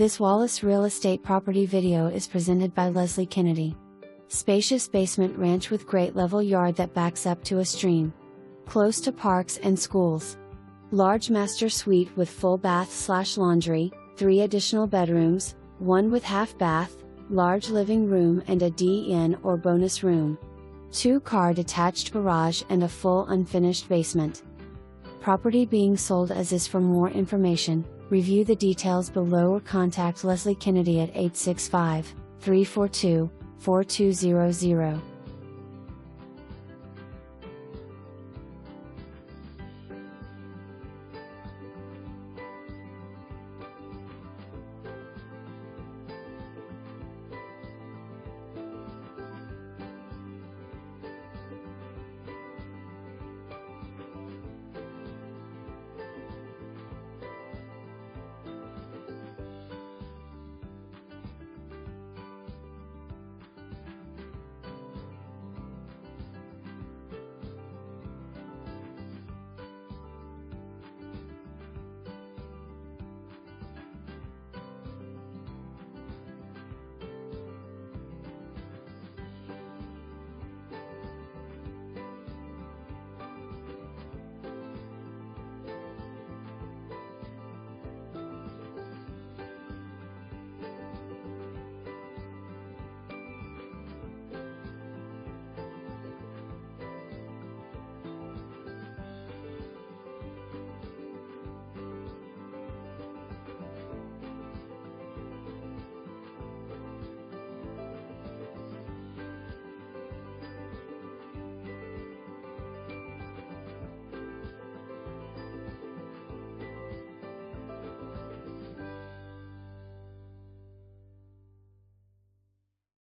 This Wallace Real Estate property video is presented by Leslie Kennedy. Spacious basement ranch with great level yard that backs up to a stream. Close to parks and schools. Large master suite with full bath/laundry, 3 additional bedrooms, 1 with half bath, large living room and a den or bonus room. 2-car detached garage and a full unfinished basement. Property being sold as is. For more information, review the details below or contact Leslie Kennedy at 865-342-4200.